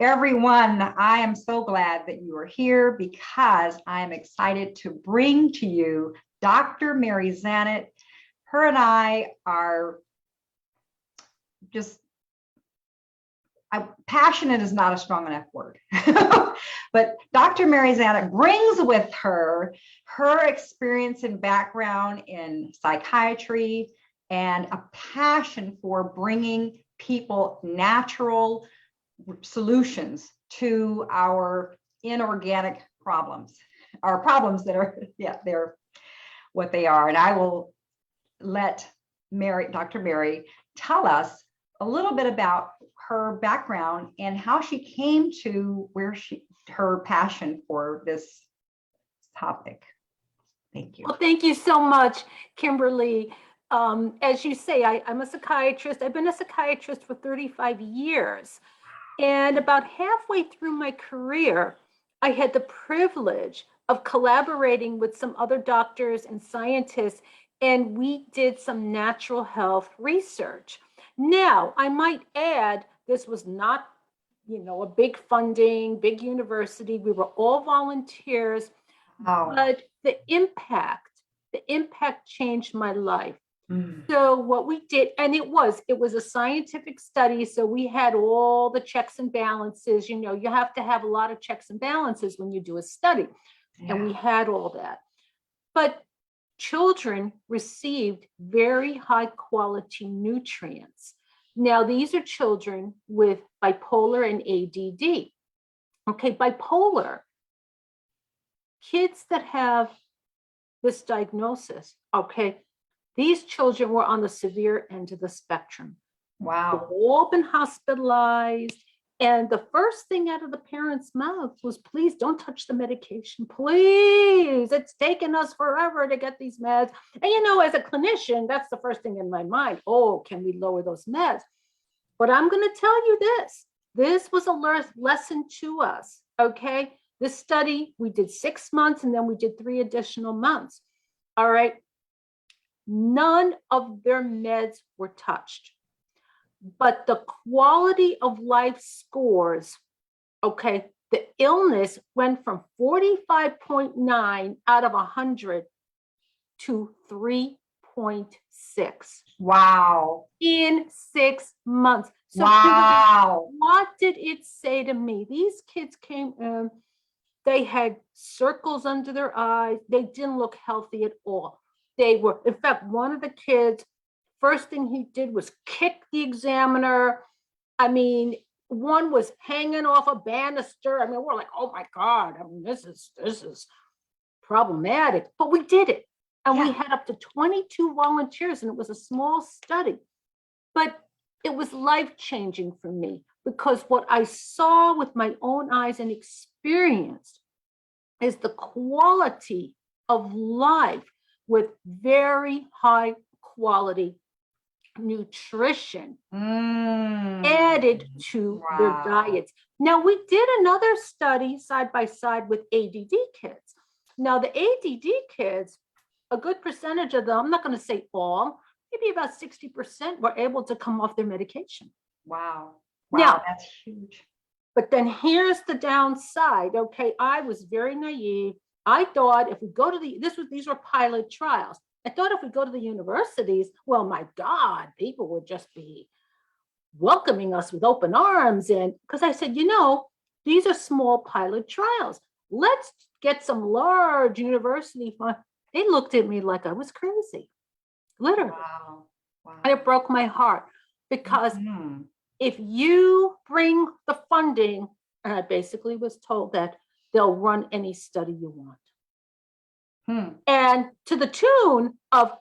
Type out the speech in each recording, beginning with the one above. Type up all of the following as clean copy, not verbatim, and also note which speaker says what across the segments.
Speaker 1: Everyone, I am so glad that you are here because I am excited to bring to you Dr. Mary Zennett. Her and I are just, passionate is not a strong enough word, but Dr. Mary Zennett brings with her experience and background in psychiatry and a passion for bringing people natural solutions to our inorganic problems, our problems that are, they're what they are. And I will let Dr. Mary, tell us a little bit about her background and how she came to her passion for this topic. Thank you.
Speaker 2: Well, thank you so much, Kimberly. As you say, I'm a psychiatrist. I've been a psychiatrist for 35 years. And about halfway through my career, I had the privilege of collaborating with some other doctors and scientists, and we did some natural health research. Now, I might add, this was not, a big funding, big university. We were all volunteers, but the impact changed my life. So what we did, and it was a scientific study. So we had all the checks and balances. You have to have a lot of checks and balances when you do a study. Yeah. And we had all that. But children received very high quality nutrients. Now, these are children with bipolar and ADD. Okay, bipolar, kids that have this diagnosis, okay, these children were on the severe end of the spectrum.
Speaker 1: Wow.
Speaker 2: They've all been hospitalized. And the first thing out of the parents' mouth was, please don't touch the medication. Please, it's taken us forever to get these meds. And as a clinician, that's the first thing in my mind. Oh, can we lower those meds? But I'm going to tell you this. This was a lesson to us, okay? This study, we did 6 months and then we did 3 additional months. All right. None of their meds were touched, but the quality of life scores, okay, the illness went from 45.9 out of 100 to 3.6.
Speaker 1: Wow.
Speaker 2: In 6 months. So
Speaker 1: wow.
Speaker 2: What did it say to me? These kids came in, they had circles under their eyes. They didn't look healthy at all. They were, in fact, one of the kids, first thing he did was kick the examiner. I mean, one was hanging off a banister. I mean, we're like, oh my God, I mean, this is problematic, but we did it. And we had up to 22 volunteers and it was a small study, but it was life-changing for me because what I saw with my own eyes and experienced is the quality of life with very high quality nutrition added to their diets. Now, we did another study side by side with ADD kids. Now, the ADD kids, a good percentage of them, I'm not going to say all, maybe about 60% were able to come off their medication.
Speaker 1: Wow.
Speaker 2: Now,
Speaker 1: that's huge.
Speaker 2: But then here's the downside. Okay, I was very naive. I thought if we go to these were pilot trials. I thought if we go to the universities, well, my God, people would just be welcoming us with open arms. And because I said, these are small pilot trials. Let's get some large university fund. They looked at me like I was crazy, literally.
Speaker 1: Wow.
Speaker 2: And it broke my heart because if you bring the funding, and I basically was told that they'll run any study you want. And to the tune of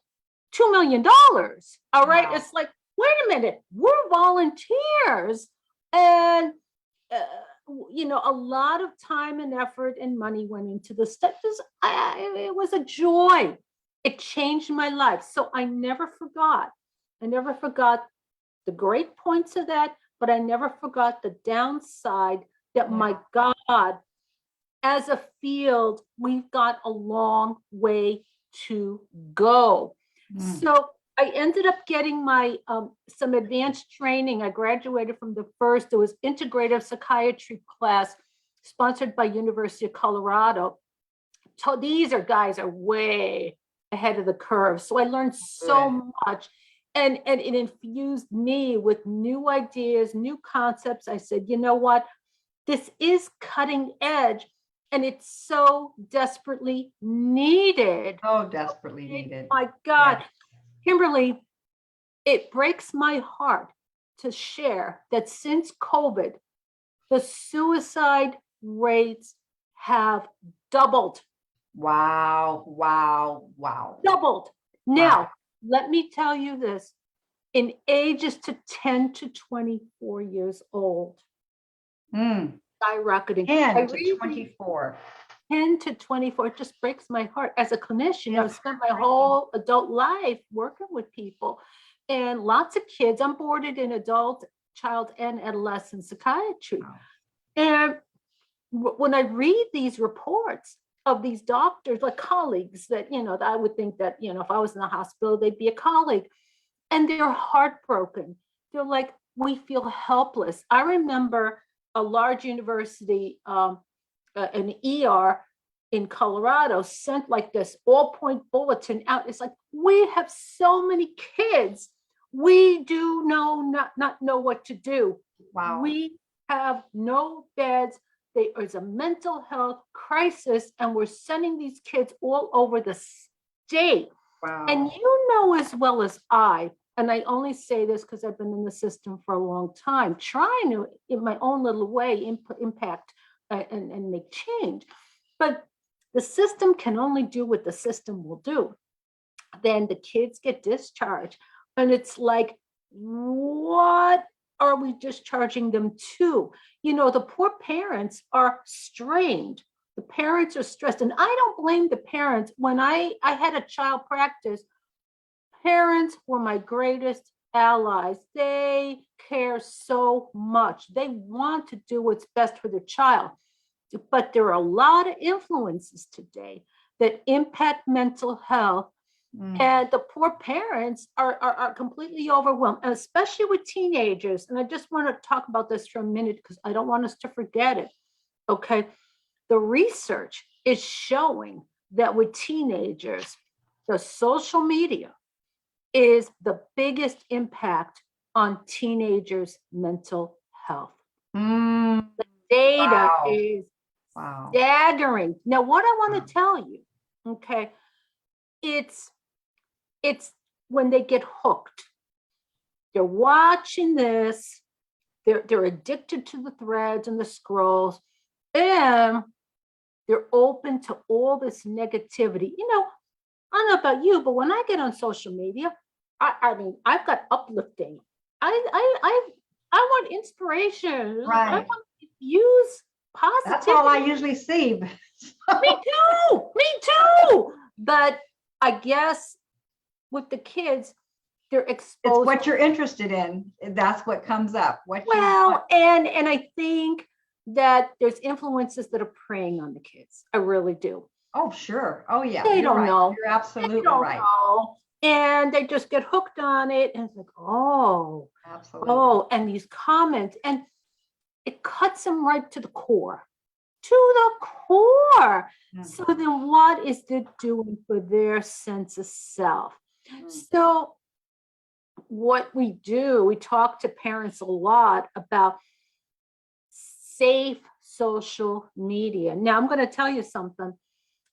Speaker 2: $2 million. All right. Wow. It's like, wait a minute, we're volunteers. And, a lot of time and effort and money went into the studies. It was a joy. It changed my life. So I never forgot. The great points of that, but I never forgot the downside that, my God, as a field, we've got a long way to go. So I ended up getting my some advanced training. I graduated from the first. It was integrative psychiatry class sponsored by University of Colorado. So these guys are way ahead of the curve. So I learned so much, and it infused me with new ideas, new concepts. I said, you know what? This is cutting edge, and it's so desperately needed.
Speaker 1: Oh, desperately needed.
Speaker 2: My God.
Speaker 1: Yeah.
Speaker 2: Kimberly, it breaks my heart to share that since COVID, the suicide rates have doubled.
Speaker 1: Wow, wow, wow.
Speaker 2: Doubled. Now, let me tell you this. In ages to 10 to 24 years old, skyrocketing.
Speaker 1: 10 to 24.
Speaker 2: 10 to 24, it just breaks my heart. As a clinician, I've spent my whole adult life working with people, and lots of kids. I'm boarded in adult, child, and adolescent psychiatry. Wow. And when I read these reports of these doctors, like colleagues that, you know, that I would think that, you know, if I was in the hospital, they'd be a colleague, and they're heartbroken. They're like, we feel helpless. I remember a large university, an ER in Colorado sent like this all-point bulletin out. It's like, we have so many kids. We do not know what to do.
Speaker 1: Wow.
Speaker 2: We have no beds. There's a mental health crisis, and we're sending these kids all over the state.
Speaker 1: Wow.
Speaker 2: And you know as well as I, and I only say this because I've been in the system for a long time, trying to, in my own little way, impact and make change. But the system can only do what the system will do. Then the kids get discharged, and it's like, what are we discharging them to? You know, the poor parents are strained. The parents are stressed, and I don't blame the parents. When I had a child practice, parents were my greatest allies. They care so much. They want to do what's best for their child. But there are a lot of influences today that impact mental health. And the poor parents are completely overwhelmed, and especially with teenagers. And I just want to talk about this for a minute because I don't want us to forget it. Okay. The research is showing that with teenagers, the social media is the biggest impact on teenagers' mental health. The data is staggering. Now, what I want to tell you, okay, it's when they get hooked. They're watching this. They're addicted to the threads and the scrolls, and they're open to all this negativity. You know, I don't know about you, but when I get on social media, I mean, I've got uplifting. I want inspiration.
Speaker 1: Right.
Speaker 2: I want to use positivity.
Speaker 1: That's all I usually see.
Speaker 2: Me too. Me too. But I guess with the kids, they're exposed.
Speaker 1: It's what you're interested in. That's what comes up. And
Speaker 2: I think that there's influences that are preying on the kids. I really do.
Speaker 1: Oh, sure. Oh, yeah.
Speaker 2: They don't know.
Speaker 1: You're absolutely right.
Speaker 2: Know. And they just get hooked on it. And it's like, oh, absolutely. Oh, and these comments. And it cuts them right to the core. To the core. So then what is it doing for their sense of self? So what we do, we talk to parents a lot about safe social media. Now I'm going to tell you something,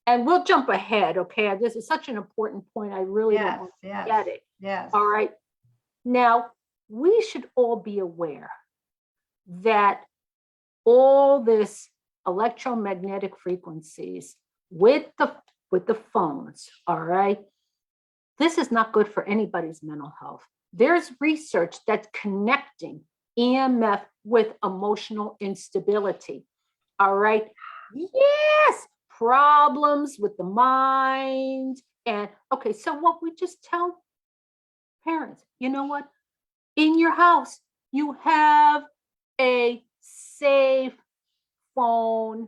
Speaker 2: and we'll jump ahead, okay? This is such an important point. I really don't want to forget it.
Speaker 1: Yes.
Speaker 2: All right. Now, we should all be aware that all this electromagnetic frequencies with the phones, all right, this is not good for anybody's mental health. There's research that's connecting EMF with emotional instability, all right? Yes, problems with the mind. And okay, so what we just tell parents, you know what? In your house, you have a safe phone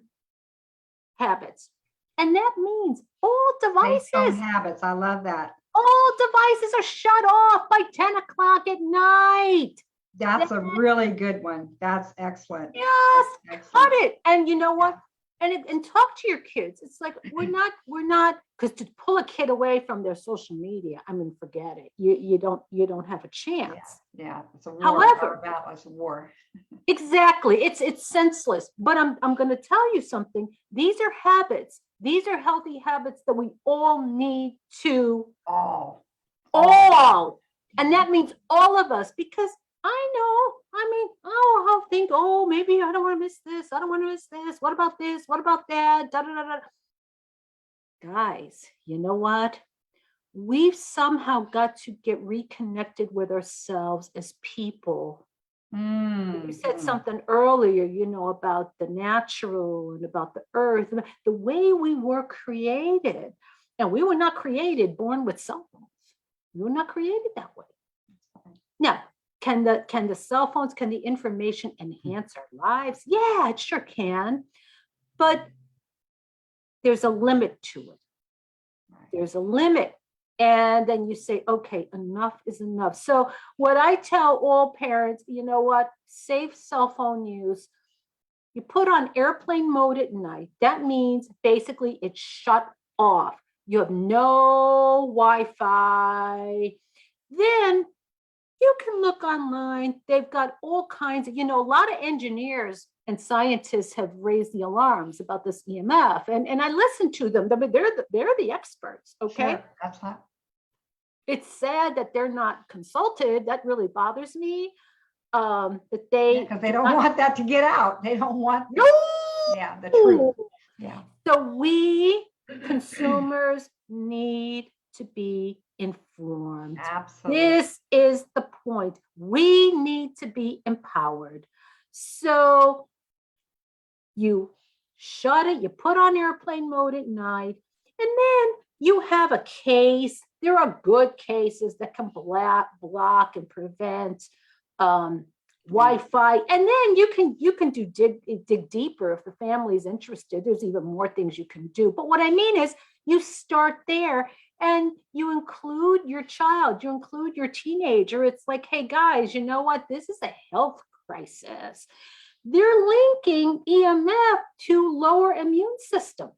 Speaker 2: habits. And that means all devices.
Speaker 1: Safe phone habits. I love that.
Speaker 2: All all devices are shut off by 10 o'clock at night.
Speaker 1: That's a really good one. That's excellent.
Speaker 2: Yes,
Speaker 1: Excellent.
Speaker 2: cut it. And you know what? And talk to your kids. It's like we're not because to pull a kid away from their social media, I mean, forget it. You don't have a chance.
Speaker 1: Yeah, it's a war.
Speaker 2: However,
Speaker 1: it's a war.
Speaker 2: Exactly. It's senseless. But I'm going to tell you something. These are habits. These are healthy habits that we all need to all. And that means all of us, because I know, I mean, I'll think, oh, maybe I don't want to miss this. I don't want to miss this. What about this? What about that? Da, da, da, da. Guys, you know what? We've somehow got to get reconnected with ourselves as people. You said something earlier, you know, about the natural and about the earth, the way we were created. And we were not created born with cell phones. We were not created that way. Now, can the cell phones, can the information enhance our lives? Yeah, it sure can. But there's a limit to it. There's a limit. And then you say, okay, enough is enough. So what I tell all parents, you know what, safe cell phone use, you put on airplane mode at night. That means basically it's shut off. You have no Wi-Fi. Then you can look online. They've got all kinds of, you know, a lot of engineers and scientists have raised the alarms about this EMF. And I listen to them. I mean, they're the experts, okay?
Speaker 1: Sure, that's not.
Speaker 2: It's sad that they're not consulted. That really bothers me. That they
Speaker 1: Because they don't want that to get out. They don't want the truth. Yeah.
Speaker 2: So we consumers need to be informed.
Speaker 1: Absolutely.
Speaker 2: This is the point. We need to be empowered. So you shut it, you put on airplane mode at night, and then you have a case. There are good cases that can block and prevent Wi-Fi, and then you can dig deeper if the family is interested. There's even more things you can do. But what I mean is, you start there and you include your child, you include your teenager. It's like, hey guys, you know what? This is a health crisis. They're linking EMF to lower immune system.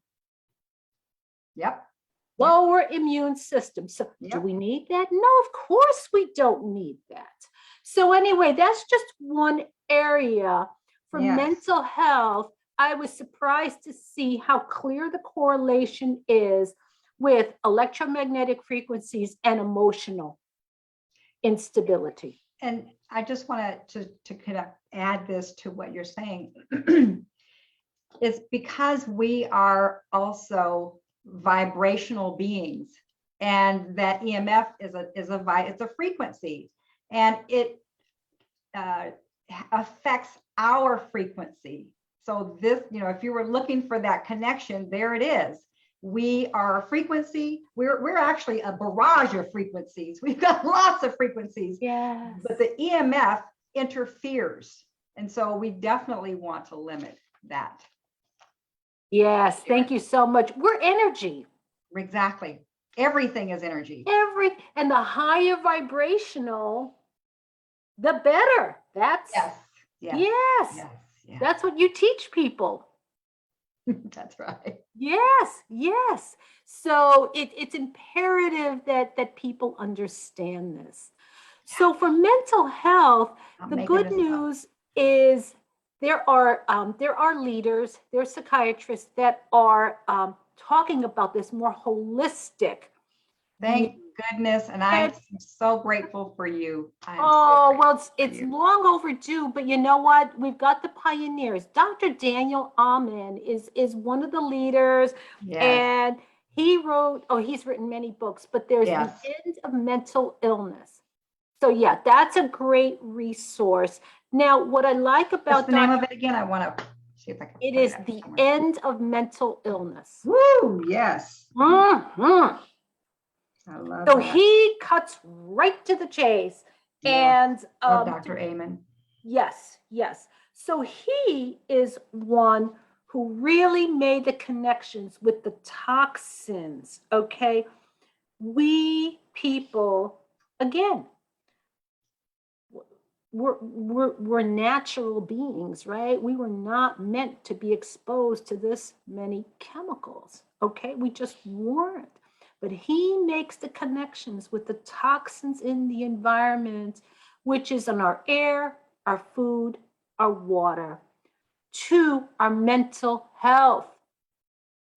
Speaker 1: Yep.
Speaker 2: Lower immune system. So do we need that? No, of course we don't need that. So anyway, that's just one area for mental health. I was surprised to see how clear the correlation is with electromagnetic frequencies and emotional instability.
Speaker 1: And I just wanted to kind of add this to what you're saying. It's because we are also vibrational beings, and that EMF is a frequency, and it affects our frequency. So this, you know, if you were looking for that connection, there it is. We are a frequency. We're actually a barrage of frequencies. We've got lots of frequencies.
Speaker 2: Yes.
Speaker 1: But the EMF interferes, and so we definitely want to limit that.
Speaker 2: Yes, thank you so much. We're energy.
Speaker 1: Exactly. Everything is energy.
Speaker 2: And the higher vibrational, the better. That's yes. That's what you teach people.
Speaker 1: That's right.
Speaker 2: Yes. So it's imperative that people understand this. So for mental health, the good news is there are leaders, there are psychiatrists that are talking about this more holistic.
Speaker 1: Thank goodness, and I'm so grateful for you.
Speaker 2: It's long overdue, but you know what? We've got the pioneers. Dr. Daniel Amen is one of the leaders, and he's written many books, but there's the End of Mental Illness. So that's a great resource. Now, what I like about
Speaker 1: what's the name of it again? I want to see if I can.
Speaker 2: It is The End of Mental Illness.
Speaker 1: Woo! Yes.
Speaker 2: Mm-hmm.
Speaker 1: I love
Speaker 2: so
Speaker 1: that.
Speaker 2: He cuts right to the chase. And
Speaker 1: Dr. Amen.
Speaker 2: Yes. So he is one who really made the connections with the toxins, okay? we people, again, we're natural beings, right? We were not meant to be exposed to this many chemicals, okay? We just weren't. But he makes the connections with the toxins in the environment, which is in our air, our food, our water, to our mental health.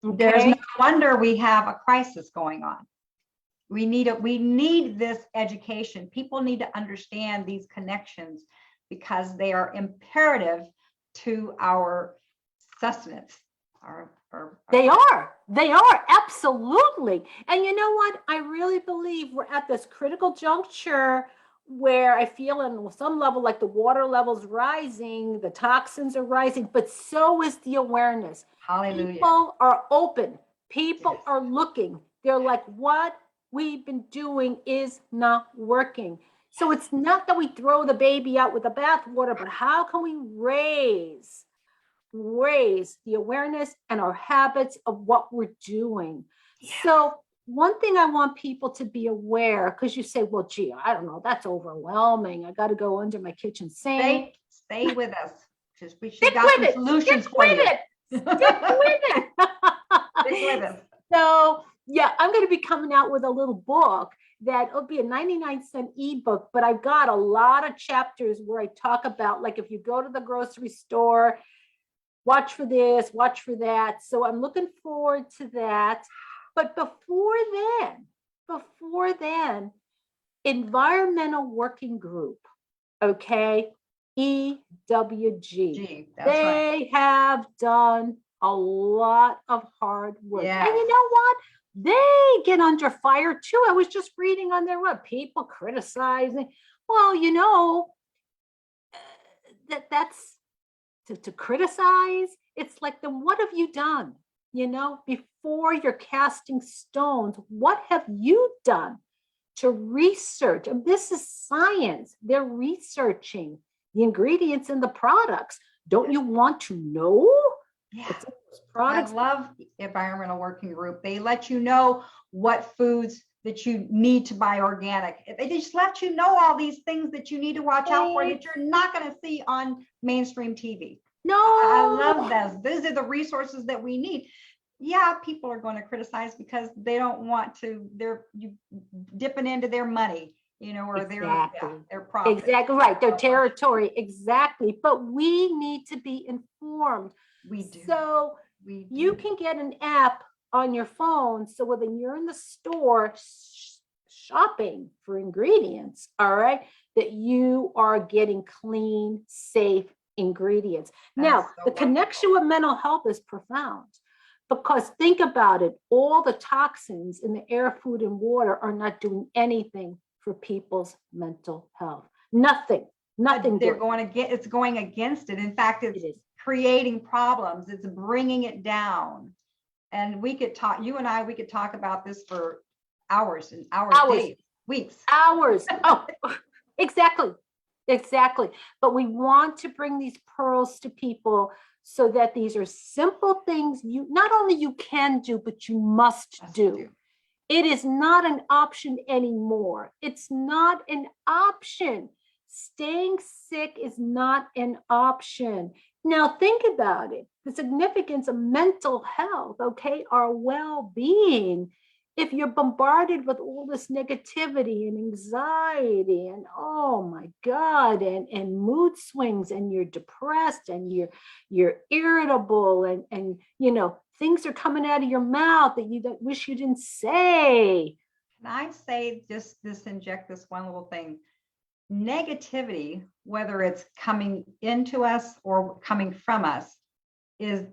Speaker 1: There's
Speaker 2: Okay?
Speaker 1: no wonder we have a crisis going on. We need this education. People need to understand these connections because they are imperative to our sustenance.
Speaker 2: They are absolutely. And you know what? I really believe we're at this critical juncture where I feel on some level like the water level's rising, the toxins are rising, but so is the awareness.
Speaker 1: Hallelujah.
Speaker 2: People are open. People
Speaker 1: Yes.
Speaker 2: are looking. They're like, what we've been doing is not working. So it's not that we throw the baby out with the bathwater, but how can we raise the awareness and our habits of what we're doing?
Speaker 1: Yes.
Speaker 2: So one thing I want people to be aware, because you say, well, gee, I don't know, that's overwhelming. I got to go under my kitchen sink.
Speaker 1: Stay with us. We
Speaker 2: Stick
Speaker 1: got some
Speaker 2: with it.
Speaker 1: solutions
Speaker 2: Stick
Speaker 1: for you.
Speaker 2: with it. Stick with it.
Speaker 1: Stick with us.
Speaker 2: So yeah, I'm going to be coming out with a little book that will be a 99-cent ebook, but I've got a lot of chapters where I talk about, like, if you go to the grocery store, watch for this, watch for that. So I'm looking forward to that. But before then, Environmental Working Group, okay, EWG.
Speaker 1: That's right.
Speaker 2: They have done a lot of hard work.
Speaker 1: Yes.
Speaker 2: And you know what? They get under fire too. I was just reading on their web, people criticizing. Well, you know, that's to criticize. It's like, then what have you done? You know, before you're casting stones, what have you done to research? And this is science. They're researching the ingredients in the products. Don't you want to know?
Speaker 1: Yeah.
Speaker 2: Products?
Speaker 1: I love Environmental Working Group. They let you know what foods that you need to buy organic. They just let you know all these things that you need to watch out for that you're not going to see on mainstream TV.
Speaker 2: No.
Speaker 1: I love those. Those are the resources that we need. Yeah, people are going to criticize because they don't want to, they're dipping into their money, you know, or their profit.
Speaker 2: Exactly right. Their territory. Exactly. But we need to be informed.
Speaker 1: We do.
Speaker 2: So you can get an app on your phone. So when you're in the store shopping for ingredients, all right, that you are getting clean, safe ingredients. Now, the connection with mental health is profound. Because think about it, all the toxins in the air, food, and water are not doing anything for people's mental health. Nothing.
Speaker 1: They're going to get, it's going against it. In fact, it's creating problems. It's bringing it down. And we could talk, you and I, we could talk about this for hours and hours. Days, weeks.
Speaker 2: Hours. Oh, exactly. But we want to bring these pearls to people so that these are simple things you not only you can do, but you must do. It is not an option anymore. It's not an option. Staying sick is not an option. Now think about it. The significance of mental health, okay, our well-being. If you're bombarded with all this negativity and anxiety and oh my God, and mood swings, and you're depressed and you're irritable, and you know, things are coming out of your mouth that you wish you didn't say.
Speaker 1: Can I say inject this one little thing? Negativity, whether it's coming into us or coming from us, is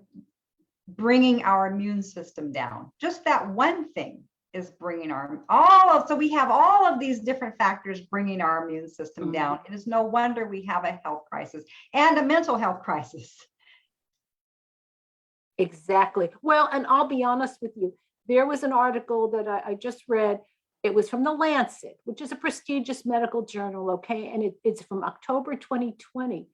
Speaker 1: bringing our immune system down. Just that one thing is bringing so we have all of these different factors bringing our immune system down. It is no wonder we have a health crisis and a mental health crisis.
Speaker 2: Exactly. Well, and I'll be honest with you, there was an article that I just read. It was from the Lancet, which is a prestigious medical journal, okay? And it's from October 2020.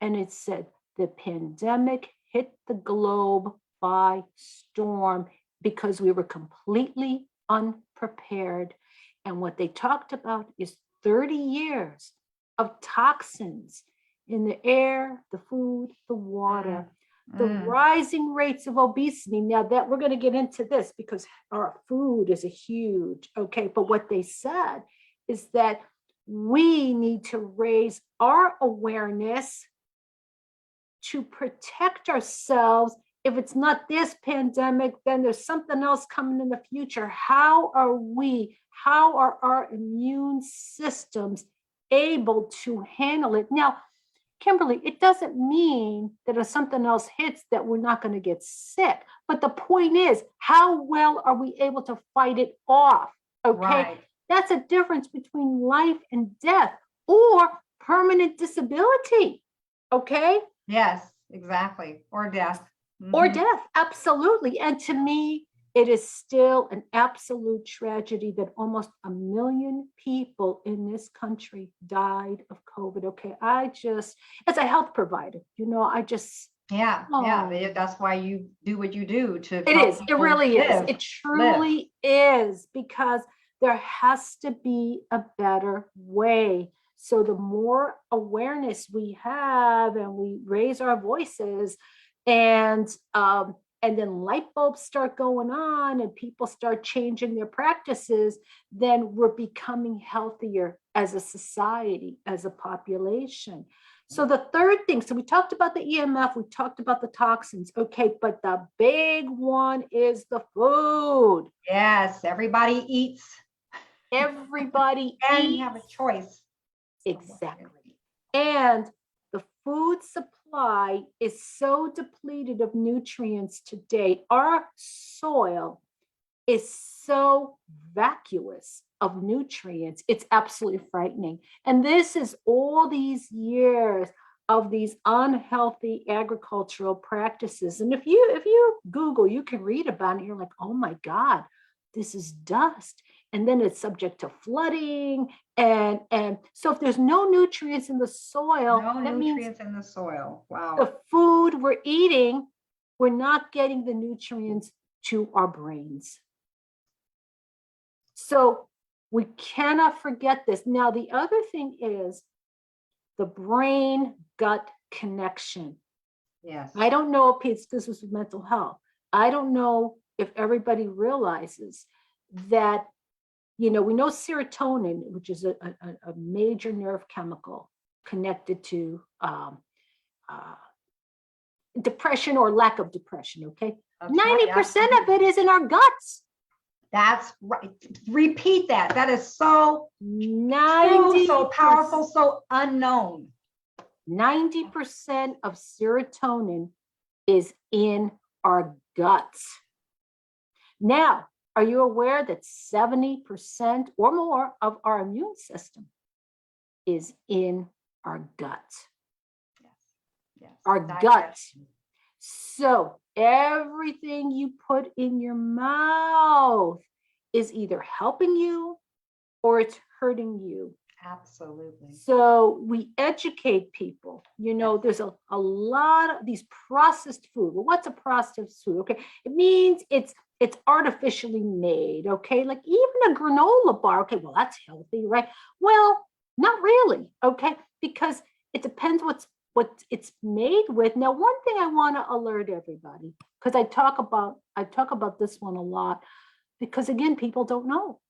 Speaker 2: And it said, the pandemic hit the globe by storm because we were completely unprepared. And what they talked about is 30 years of toxins in the air, the food, the water, the rising rates of obesity. Now that we're going to get into this because our food is a huge, okay. But what they said is that we need to raise our awareness to protect ourselves. If it's not this pandemic, then there's something else coming in the future. How are our immune systems able to handle it? Now, Kimberly, it doesn't mean that if something else hits that we're not going to get sick. But the point is, how well are we able to fight it off? Okay.
Speaker 1: Right.
Speaker 2: That's a difference between life and death or permanent disability. Okay.
Speaker 1: Yes, exactly. Or death.
Speaker 2: Or death. Absolutely. And to me, it is still an absolute tragedy that almost 1 million people in this country died of COVID. Okay. As a health provider,
Speaker 1: Yeah. That's why you do what you do to.
Speaker 2: It is. It really is. It truly is, because there has to be a better way. So the more awareness we have and we raise our voices, and then light bulbs start going on and people start changing their practices, then we're becoming healthier as a society, as a population. So the third thing, so we talked about the EMF, we talked about the toxins, okay, but the big one is the food.
Speaker 1: Yes, everybody eats.
Speaker 2: Everybody
Speaker 1: and
Speaker 2: eats.
Speaker 1: You have a choice.
Speaker 2: Exactly. And the food supply is so depleted of nutrients today. Our soil is so vacuous of nutrients. It's absolutely frightening. And this is all these years of these unhealthy agricultural practices. And if you Google, you can read about it. You're like, oh my God, this is dust. And then it's subject to flooding. And so if there's no nutrients in the soil,
Speaker 1: that nutrients in the soil. Wow.
Speaker 2: The food we're eating, we're not getting the nutrients to our brains. So we cannot forget this. Now, the other thing is the brain-gut connection.
Speaker 1: Yes.
Speaker 2: I don't know if this was mental health. I don't know if everybody realizes that, we know serotonin, which is a major nerve chemical connected to depression or lack of depression, okay? 90% of it is in our guts.
Speaker 1: That's right. Repeat that. That is so
Speaker 2: 90%,
Speaker 1: true, so powerful, so unknown.
Speaker 2: 90% of serotonin is in our guts. Now, are you aware that 70% or more of our immune system is in our guts?
Speaker 1: Yes.
Speaker 2: Our guts. So everything you put in your mouth is either helping you or it's hurting you.
Speaker 1: Absolutely.
Speaker 2: So we educate people. There's a lot of these processed food. Well, what's a processed food? Okay, it means it's artificially made. Okay, like even a granola bar. Okay, well that's healthy, right? Well, not really. Okay, because it depends what it's made with. Now, one thing I want to alert everybody, because I talk about this one a lot, because again, people don't know.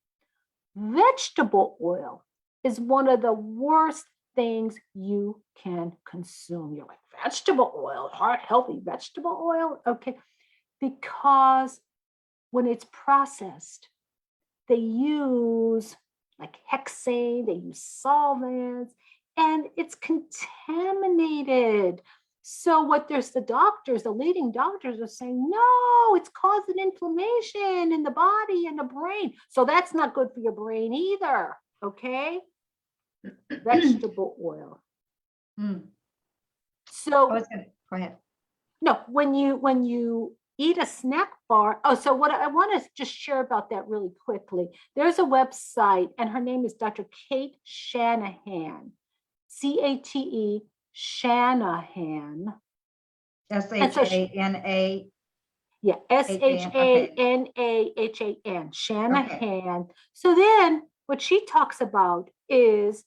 Speaker 2: Vegetable oil is one of the worst things you can consume. You're like, vegetable oil, heart healthy vegetable oil? Okay, because when it's processed, they use like hexane, they use solvents, and it's contaminated. So the leading doctors are saying, no, it's causing inflammation in the body and the brain. So that's not good for your brain either, okay? Vegetable oil. So
Speaker 1: go ahead.
Speaker 2: No, when you eat a snack bar. Oh, so what I want to just share about that really quickly. There's a website, and her name is Dr. Kate Shanahan, C-A-T-E, Shanahan.
Speaker 1: S-H-A-N-A.
Speaker 2: Yeah,
Speaker 1: Okay.
Speaker 2: Shanahan, Shanahan. So then what she talks about is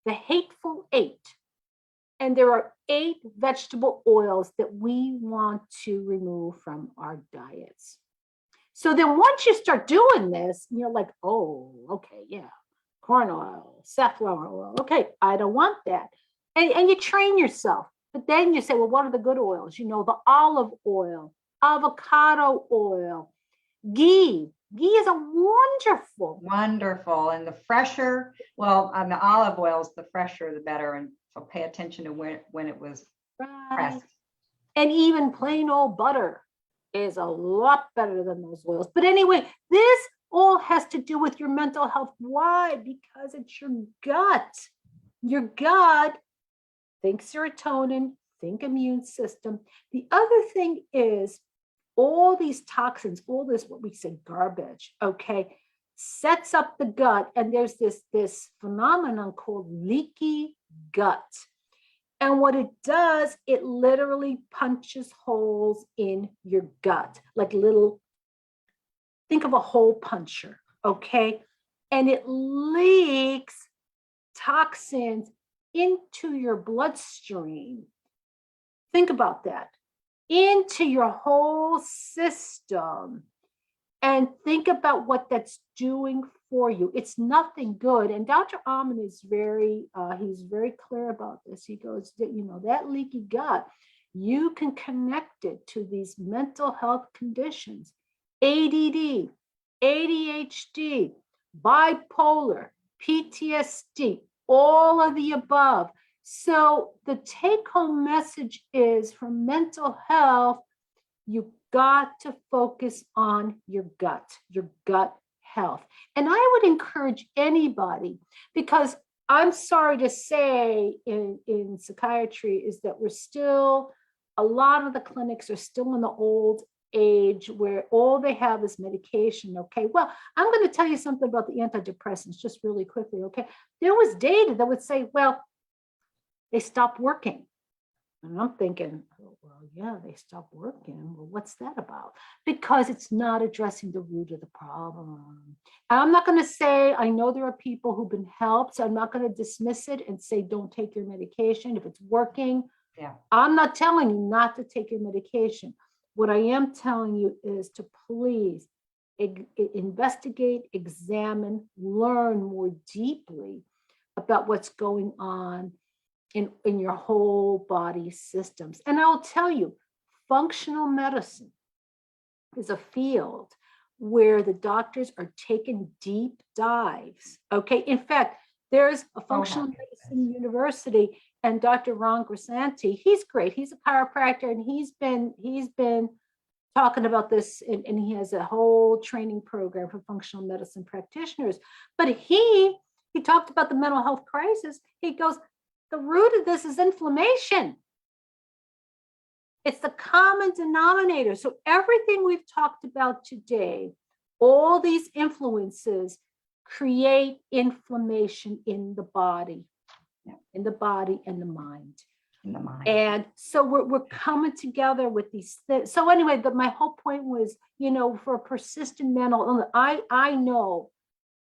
Speaker 2: the hateful eight. And there are 8 vegetable oils that we want to remove from our diets. So then once you start doing this, you're like, oh, okay, yeah, corn oil, safflower oil. Okay, I don't want that. And you train yourself. But then you say, well, what are the good oils? You know, the olive oil, avocado oil, ghee. Ghee is a
Speaker 1: Wonderful. And the fresher, well, on the olive oils, the fresher, the better. And so pay attention to when it was pressed.
Speaker 2: And even plain old butter is a lot better than those oils. But anyway, this all has to do with your mental health. Why? Because it's your gut. Your gut, think serotonin, think immune system. The other thing is all these toxins, all this, what we say garbage, okay, sets up the gut. And there's this phenomenon called leaky gut. And what it does, it literally punches holes in your gut, like little, think of a hole puncher, okay? And it leaks toxins into your bloodstream. Think about that, into your whole system. And think about what that's doing for you. It's nothing good. And Dr. Amen is he's very clear about this. He goes, that leaky gut, you can connect it to these mental health conditions, ADD, ADHD, bipolar, PTSD, all of the above. So the take-home message is for mental health, you got to focus on your gut health. And I would encourage anybody, because I'm sorry to say in psychiatry is that a lot of the clinics are still in the old age where all they have is medication. Okay, well, I'm going to tell you something about the antidepressants just really quickly. Okay, there was data that would say, well, they stopped working. And I'm thinking, oh, well, yeah, they stopped working. Well, what's that about? Because it's not addressing the root of the problem. And I'm not going to say, I know there are people who've been helped, so I'm not going to dismiss it and say, don't take your medication. If it's working, I'm not telling you not to take your medication. What I am telling you is to please investigate, examine, learn more deeply about what's going on in your whole body systems. And I'll tell you, functional medicine is a field where the doctors are taking deep dives. Okay, in fact, there's a functional medicine university, and Dr. Ron Grisanti, he's great. He's a chiropractor, and he's been talking about this, and he has a whole training program for functional medicine practitioners. But he talked about the mental health crisis. He goes, the root of this is inflammation. It's the common denominator. So everything we've talked about today, all these influences create inflammation in the body, in the body and the mind. And so we're coming together with these things. So anyway, my whole point was, for persistent mental illness, I know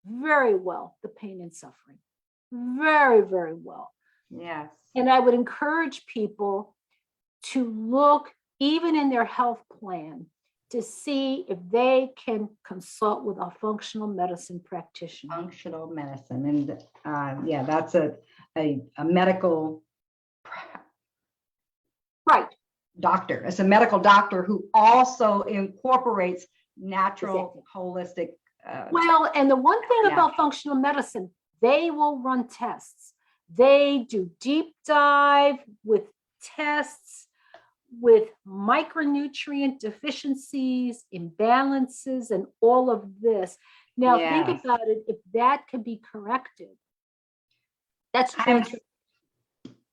Speaker 2: very well the pain and suffering, very, very well.
Speaker 1: Yes.
Speaker 2: And I would encourage people to look even in their health plan to see if they can consult with a functional medicine practitioner.
Speaker 1: Functional medicine. And that's a medical doctor. It's a medical doctor who also incorporates natural, holistic.
Speaker 2: Well, and the one thing about functional medicine, they will run tests. They do deep dive with tests, with micronutrient deficiencies, imbalances, and all of this. Now, think about it, if that can be corrected, that's true.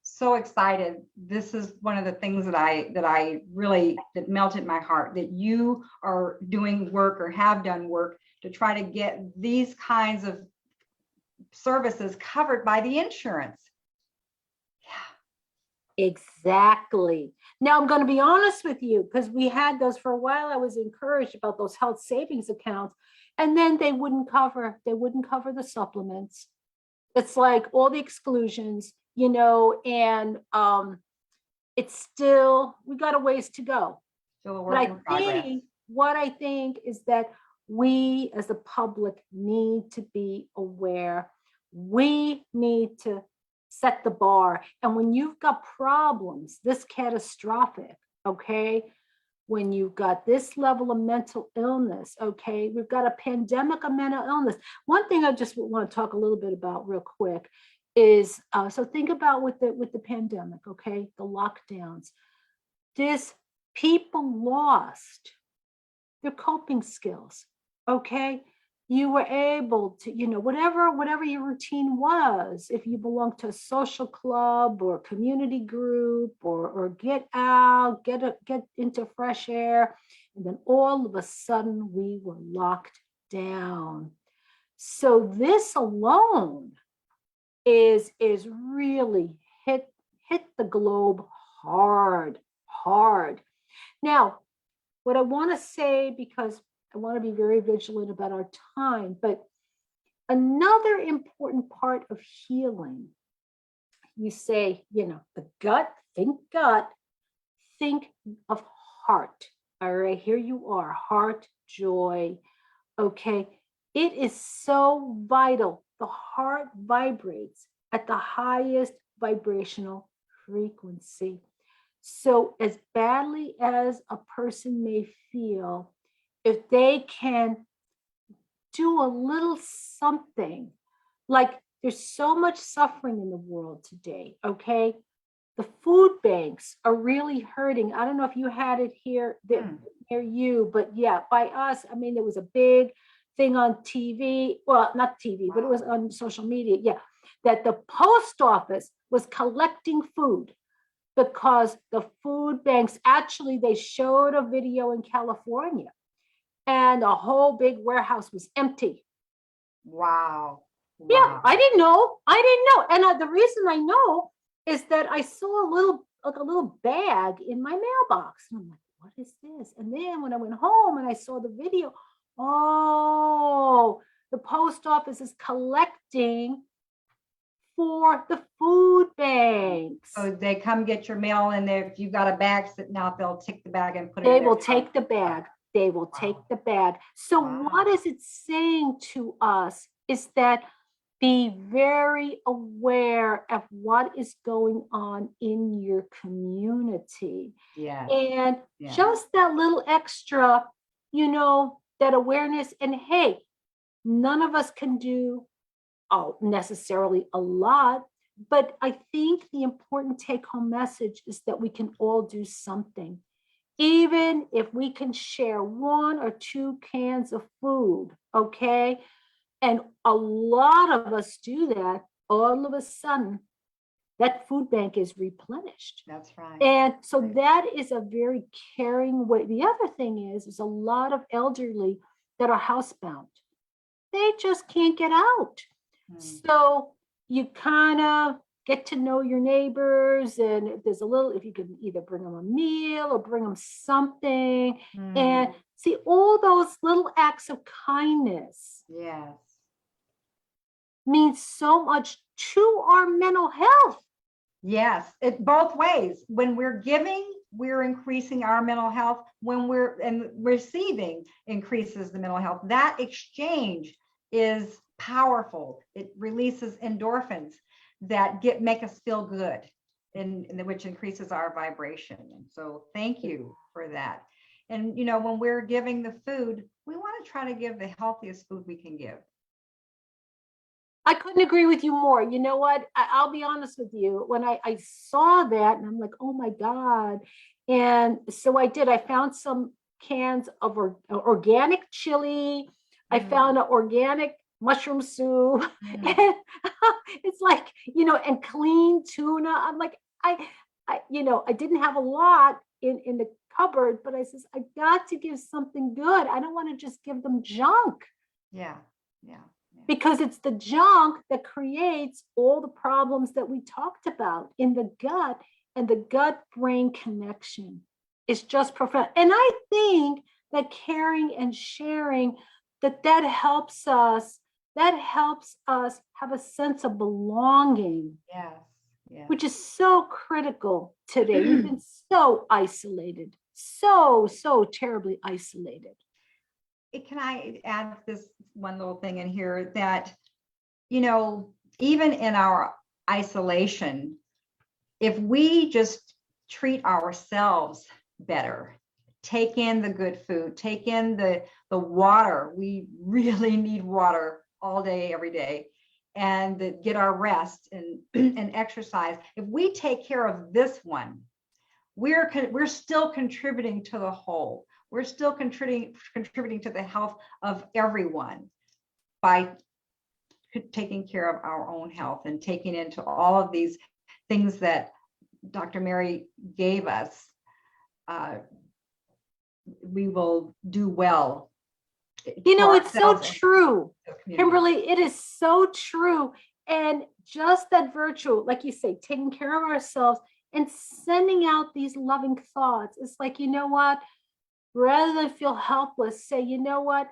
Speaker 1: So excited. This is one of the things that melted my heart, that you are doing work or have done work to try to get these kinds of services covered by the insurance.
Speaker 2: Exactly. Now I'm going to be honest with you, because we had those for a while. I was encouraged about those health savings accounts, and then they wouldn't cover the supplements. It's like all the exclusions, and it's still, we got a ways to go.
Speaker 1: Still a
Speaker 2: But
Speaker 1: work
Speaker 2: I
Speaker 1: in progress.
Speaker 2: think what I think is that we as a public need to be aware. We need to set the bar. And when you've got problems this catastrophic, okay, when you've got this level of mental illness, okay, we've got a pandemic of mental illness. One thing I just want to talk a little bit about real quick is, so think about with the pandemic, okay, the lockdowns. This people lost their coping skills, okay? You were able to, whatever your routine was, if you belong to a social club or community group, or get out, get into fresh air, and then all of a sudden we were locked down. So this alone is really hit the globe hard. Now, what I want to say, because I want to be very vigilant about our time, but another important part of healing, you say, the gut, think of heart. All right, here you are, heart, joy. Okay, it is so vital. The heart vibrates at the highest vibrational frequency. So as badly as a person may feel, if they can do a little something, like there's so much suffering in the world today, okay? The food banks are really hurting. I don't know if you had it here near you, but yeah, by us, I mean, there was a big thing on TV, well, not TV, but it was on social media, yeah, that the post office was collecting food because the food banks, actually, they showed a video in California and a whole big warehouse was empty.
Speaker 1: Wow.
Speaker 2: Yeah, I didn't know. And the reason I know is that I saw a little bag in my mailbox. And I'm like, what is this? And then when I went home and I saw the video, oh, the post office is collecting for the food banks.
Speaker 1: So they come get your mail, and if you've got a bag sitting out, they'll take the bag and put it
Speaker 2: They
Speaker 1: in
Speaker 2: will take the bag. They will take the bag. So what is it saying to us is that be very aware of what is going on in your community.
Speaker 1: Yeah.
Speaker 2: And just that little extra, that awareness. And hey, none of us can do necessarily a lot, but I think the important take-home message is that we can all do something. Even if we can share 1 or 2 cans of food, okay? And a lot of us do that, all of a sudden, that food bank is replenished.
Speaker 1: That's right.
Speaker 2: And so that is a very caring way. The other thing is a lot of elderly that are housebound. They just can't get out. So you kind of get to know your neighbors, and if you can either bring them a meal or bring them something, and see all those little acts of kindness.
Speaker 1: Yes.
Speaker 2: Means so much to our mental health.
Speaker 1: Yes, it both ways. When we're giving, we're increasing our mental health. When we're receiving, increases the mental health. That exchange is powerful. It releases endorphins that make us feel good, which increases our vibration. And so thank you for that. And when we're giving the food, we want to try to give the healthiest food we can give.
Speaker 2: I couldn't agree with you more. You know what? I'll be honest with you. When I saw that, and I'm like, oh my God. And so I did. I found some cans of organic chili. I found an organic mushroom soup. And it's like, and clean tuna. I'm like, I didn't have a lot in the cupboard, but I says, I got to give something good. I don't want to just give them junk.
Speaker 1: Yeah.
Speaker 2: Because it's the junk that creates all the problems that we talked about in the gut and the gut-brain connection is just profound. And I think that caring and sharing, that helps us have a sense of belonging,
Speaker 1: Yes. Yes.
Speaker 2: which is so critical today. We've been so isolated, so terribly isolated.
Speaker 1: Can I add this one little thing in here that, you know, even in our isolation, if we just treat ourselves better, take in the good food, take in the water, we really need water all day, every day, and get our rest and exercise. If we take care of this one, we're still contributing to the whole. We're still contributing to the health of everyone by taking care of our own health and taking into all of these things that Dr. Mary gave us. We will do well.
Speaker 2: You know, it's so true, Kimberly. It is so true. And just that virtue, like you say, taking care of ourselves and sending out these loving thoughts. It's like, you know what? Rather than feel helpless, say, you know what?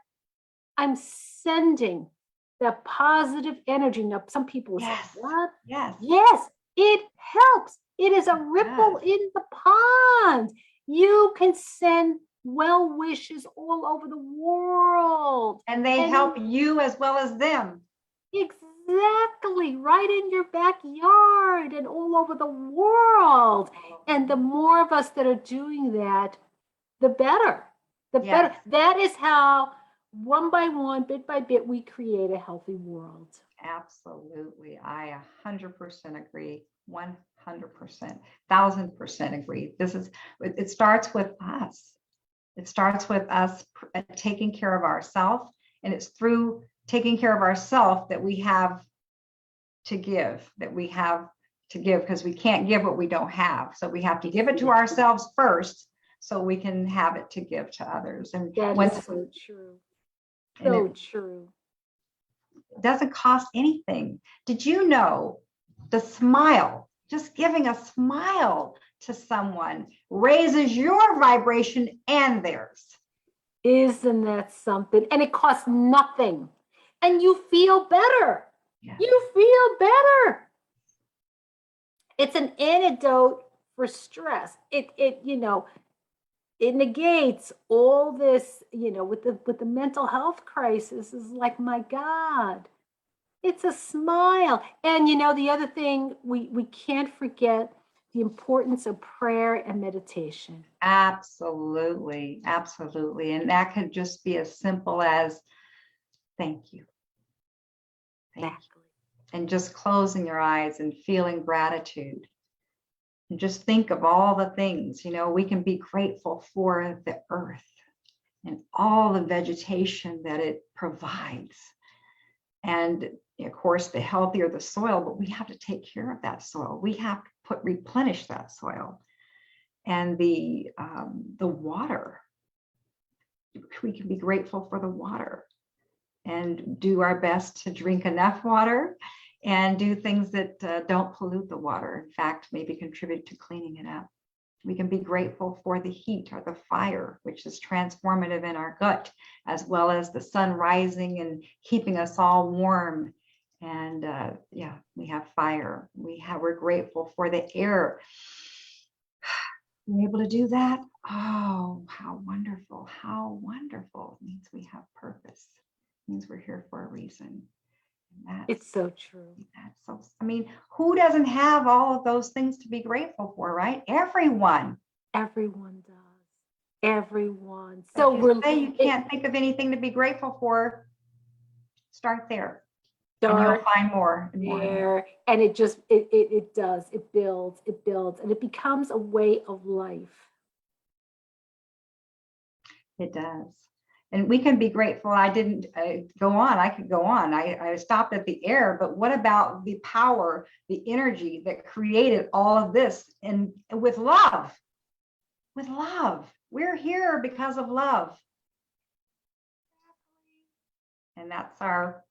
Speaker 2: I'm sending that positive energy. Now, some people will say, what?
Speaker 1: Yes.
Speaker 2: Yes, it helps. It is a ripple in the pond. You can send well wishes all over the world.
Speaker 1: And they help you as well as them.
Speaker 2: Exactly. Right in your backyard and all over the world. And the more of us that are doing that, the better. The better. That is how, one by one, bit by bit, we create a healthy world.
Speaker 1: Absolutely. I 100% agree. 100%, 1000% agree. It starts with us. It starts with us taking care of ourselves, and it's through taking care of ourselves that we have to give, because we can't give what we don't have. So we have to give it to ourselves first so we can have it to give to others. And
Speaker 2: that is so true. So true.
Speaker 1: It doesn't cost anything. Did you know the smile, just giving a smile to someone raises your vibration and theirs?
Speaker 2: Isn't that something? And it costs nothing. And you feel better. Yeah. You feel better. It's an antidote for stress. It negates all this, with the mental health crisis. Is like, my God, it's a smile. And the other thing, we can't forget the importance of prayer and meditation.
Speaker 1: Absolutely. Absolutely. And that could just be as simple as thank you. Thank you. And just closing your eyes and feeling gratitude. And just think of all the things, we can be grateful for the earth and all the vegetation that it provides. And of course, the healthier the soil, but we have to take care of that soil. We have to replenish that soil. And the water, we can be grateful for the water and do our best to drink enough water and do things that don't pollute the water. In fact, maybe contribute to cleaning it up. We can be grateful for the heat or the fire, which is transformative in our gut, as well as the sun rising and keeping us all warm. And we have fire. We're grateful for the air. We're able to do that. Oh, how wonderful. How wonderful. It means we have purpose. It means we're here for a reason.
Speaker 2: It's so true.
Speaker 1: Who doesn't have all of those things to be grateful for, right? Everyone.
Speaker 2: Everyone does. Everyone.
Speaker 1: So you can't think of anything to be grateful for. Start there. And you'll find more and more.
Speaker 2: And it does. It builds, and it becomes a way of life.
Speaker 1: It does. And we can be grateful. I didn't go on. I could go on. I stopped at the air, but what about the power, the energy that created all of this? And with love, we're here because of love. And that's our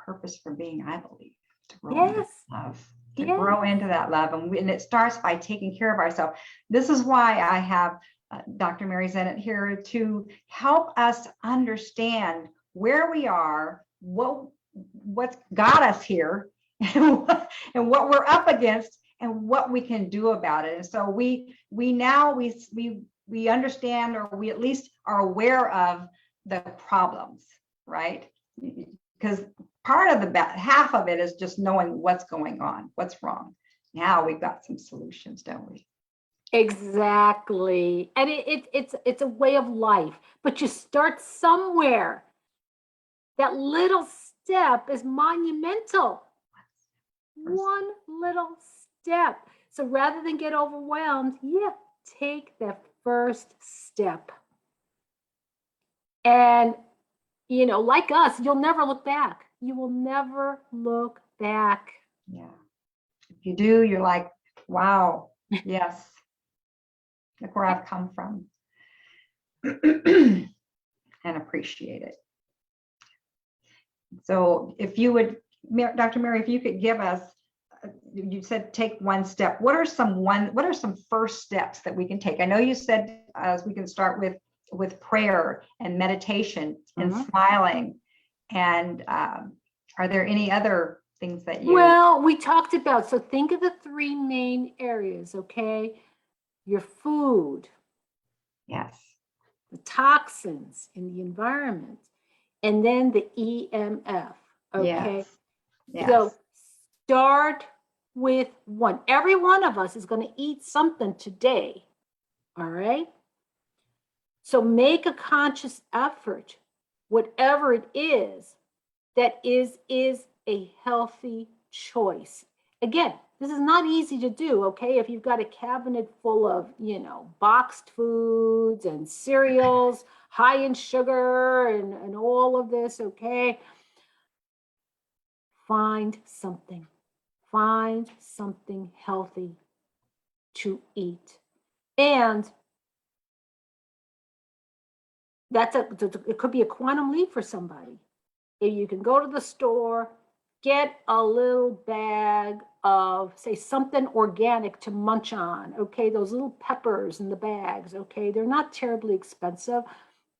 Speaker 1: purpose for being, I believe, to grow in love. to
Speaker 2: Yeah.
Speaker 1: grow into that love. And it starts by taking care of ourselves. This is why I have Dr. Mary Zennett here to help us understand where we are, what's got us here, and what we're up against, and what we can do about it. And so we understand, or we at least are aware of the problems, right? Because part of half of it is just knowing what's going on, what's wrong. Now we've got some solutions, don't we?
Speaker 2: Exactly. And it's a way of life, but you start somewhere. That little step is monumental. One little step. So rather than get overwhelmed, take the first step. And, like us, you'll never look back. You will never look back.
Speaker 1: Yeah. If you do, you're like, wow, yes. Look where I've come from. And appreciate it. So if you would, Dr. Mary, if you could give us, you said take one step. What are some first steps that we can take? I know you said we can start with prayer and meditation and smiling. And are there any other things that you?
Speaker 2: Well, we talked about, so think of the three main areas, okay? Your food.
Speaker 1: Yes.
Speaker 2: The toxins in the environment, and then the EMF. Okay.
Speaker 1: Yes. Yes.
Speaker 2: So start with one. Every one of us is going to eat something today. All right. So make a conscious effort, whatever it is, that is a healthy choice. Again, this is not easy to do, okay? If you've got a cabinet full of, boxed foods and cereals, high in sugar and all of this, okay? Find something healthy to eat. And it could be a quantum leap for somebody. If you can go to the store, get a little bag of, say, something organic to munch on, okay? Those little peppers in the bags, okay? They're not terribly expensive.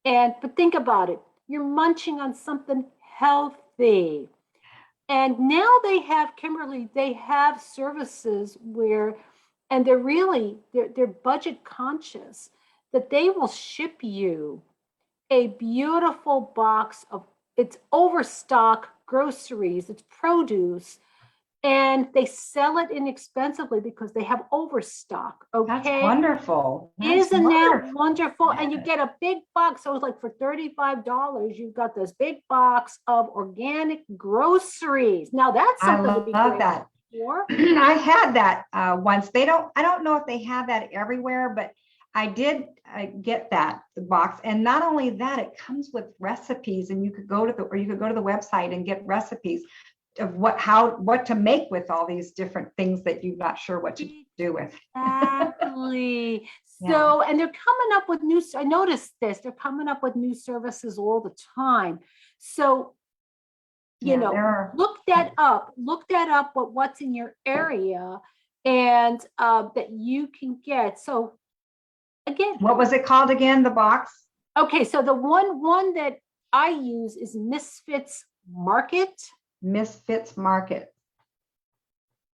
Speaker 2: But think about it. You're munching on something healthy. And now Kimberly, they have services where, and they're budget conscious, that they will ship you a beautiful box of, it's overstock groceries, it's produce, and they sell it inexpensively because they have overstock. Okay.
Speaker 1: That's wonderful.
Speaker 2: Isn't that wonderful?
Speaker 1: Yes.
Speaker 2: And you get a big box. So it's like for $35, you've got this big box of organic groceries. Now that's something
Speaker 1: I
Speaker 2: to be
Speaker 1: love that.
Speaker 2: for.
Speaker 1: I had that once. I don't know if they have that everywhere, but I did get the box. And not only that, it comes with recipes, and you could go to the website and get recipes of what to make with all these different things that you're not sure what to do with.
Speaker 2: Exactly.
Speaker 1: Yeah.
Speaker 2: So, and they're coming up with I noticed this, they're coming up with new services all the time. So, look that up, what's in your area, and that you can get. So again,
Speaker 1: what was it called again, the box?
Speaker 2: Okay, so the one that I use is Misfits Market.
Speaker 1: Misfits Market.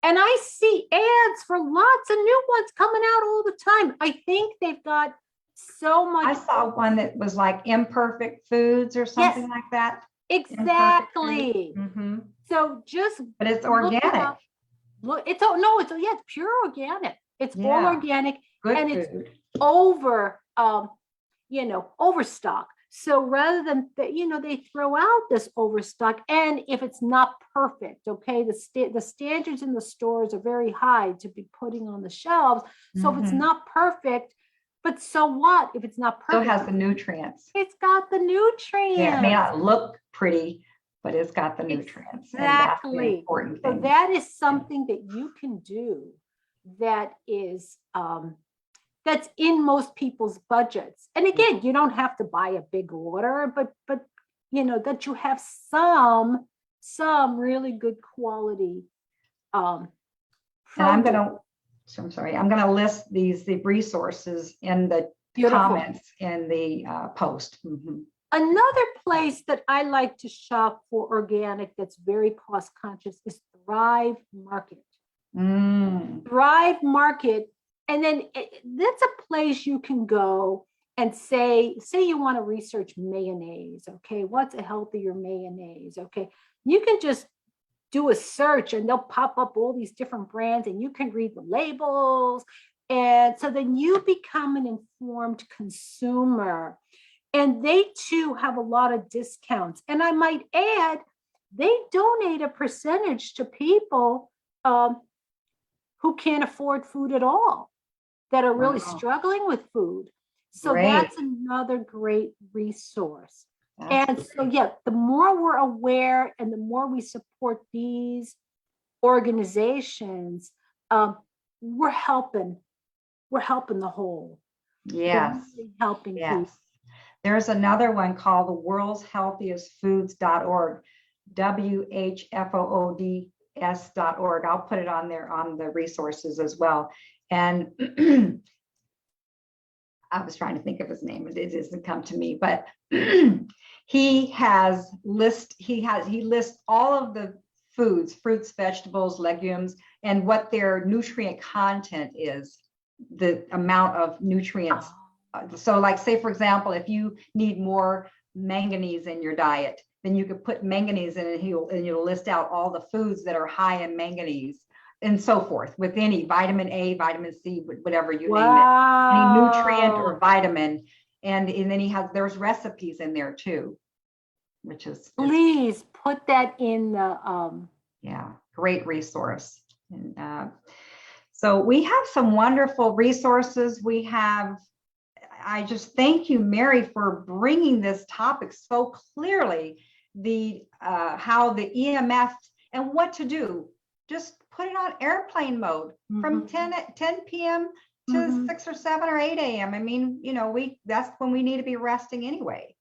Speaker 2: And I see ads for lots of new ones coming out all the time. I think they've got so much.
Speaker 1: I saw one that was like Imperfect Foods or something like that.
Speaker 2: Exactly.
Speaker 1: Mm-hmm.
Speaker 2: So
Speaker 1: but it's organic.
Speaker 2: It's pure organic. It's all organic.
Speaker 1: Good
Speaker 2: and
Speaker 1: food.
Speaker 2: It's overstock. So rather than they throw out this overstock, and if it's not perfect, okay, the standards in the stores are very high to be putting on the shelves. So if it's not perfect, but so what if it's not perfect?
Speaker 1: Still has the nutrients.
Speaker 2: It's got the nutrients.
Speaker 1: Yeah, it may not look pretty, but it's got the nutrients.
Speaker 2: Exactly.
Speaker 1: And that's the important thing.
Speaker 2: So that is something that you can do that is that's in most people's budgets. And again, you don't have to buy a big order, but that you have some really good quality
Speaker 1: And I'm sorry, I'm going to list the resources in the
Speaker 2: Beautiful.
Speaker 1: comments in the post. Mhm.
Speaker 2: Another place that I like to shop for organic that's very cost conscious is Thrive Market. Thrive Market. And then that's a place you can go and say you want to research mayonnaise. Okay, what's a healthier mayonnaise? Okay, you can just do a search and they'll pop up all these different brands and you can read the labels. And so then you become an informed consumer. And they too have a lot of discounts. And I might add, they donate a percentage to people who can't afford food at all, that are really struggling with food. So that's another great resource. And so, yeah, the more we're aware and the more we support these organizations, we're helping the whole.
Speaker 1: Yes.
Speaker 2: Really helping
Speaker 1: yes.
Speaker 2: people.
Speaker 1: There's another one called the World's Healthiest Foods.org, WHFOODS.org. I'll put it on there on the resources as well. And I was trying to think of his name. It doesn't come to me, but he lists all of the foods, fruits, vegetables, legumes, and what their nutrient content is, the amount of nutrients. So like, say, for example, if you need more manganese in your diet, then you could put manganese in it and you'll list out all the foods that are high in manganese and so forth, with any vitamin A, vitamin C, whatever you name it, any nutrient or vitamin. And then there's recipes in there too, which is.
Speaker 2: Please put that in the.
Speaker 1: Yeah, great resource. And so we have some wonderful resources. I just thank you, Mary, for bringing this topic so clearly, how the EMF and what to do. Just put it on airplane mode from 10 p.m. to 6 or 7 or 8 a.m. I mean, that's when we need to be resting anyway.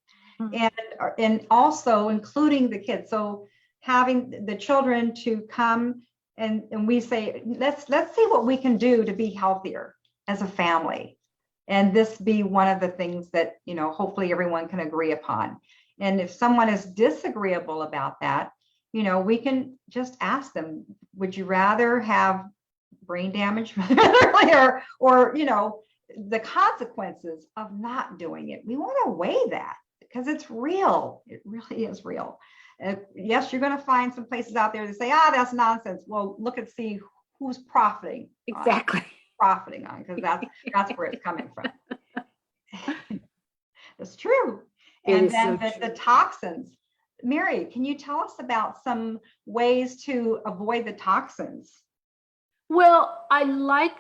Speaker 1: And also including the kids. So having the children to come and we say, let's see what we can do to be healthier as a family. And this be one of the things that, hopefully everyone can agree upon. And if someone is disagreeable about that, we can just ask them, would you rather have brain damage or the consequences of not doing it? We want to weigh that because it's real. It really is real. Yes, you're going to find some places out there that say, that's nonsense. Well, look and see who's profiting.
Speaker 2: Exactly.
Speaker 1: Profiting on, because that's where it's coming from. It's true. And then the toxins. Mary, can you tell us about some ways to avoid the toxins?
Speaker 2: Well, I like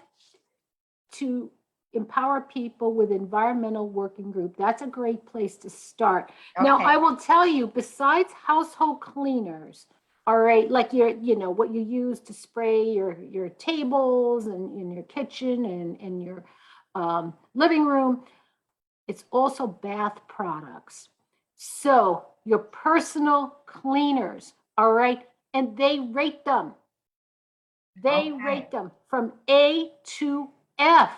Speaker 2: to empower people with environmental working group. That's a great place to start. Okay. Now, I will tell you, besides household cleaners, all right, like what you use to spray your tables and in your kitchen and in your living room, it's also bath products. So your personal cleaners, all right, and they rate them. They rate them from A to F.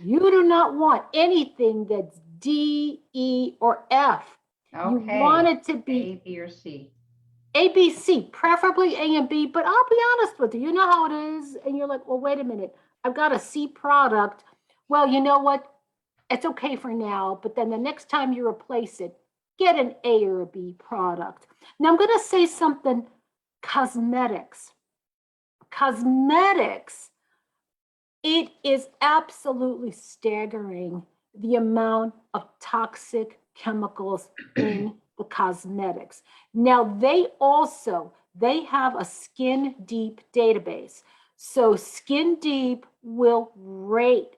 Speaker 2: You do not want anything that's D, E, or F. Okay. You want it to be
Speaker 1: A, B, or C.
Speaker 2: A, B, C, preferably A and B, but I'll be honest with you. You know how it is. And you're like, well, wait a minute. I've got a C product. Well, you know what? It's okay for now. But then the next time you replace it, get an A or a B product. Now I'm going to say something. Cosmetics. It is absolutely staggering the amount of toxic chemicals in the cosmetics. Now, they have a Skin Deep database. So Skin Deep will rate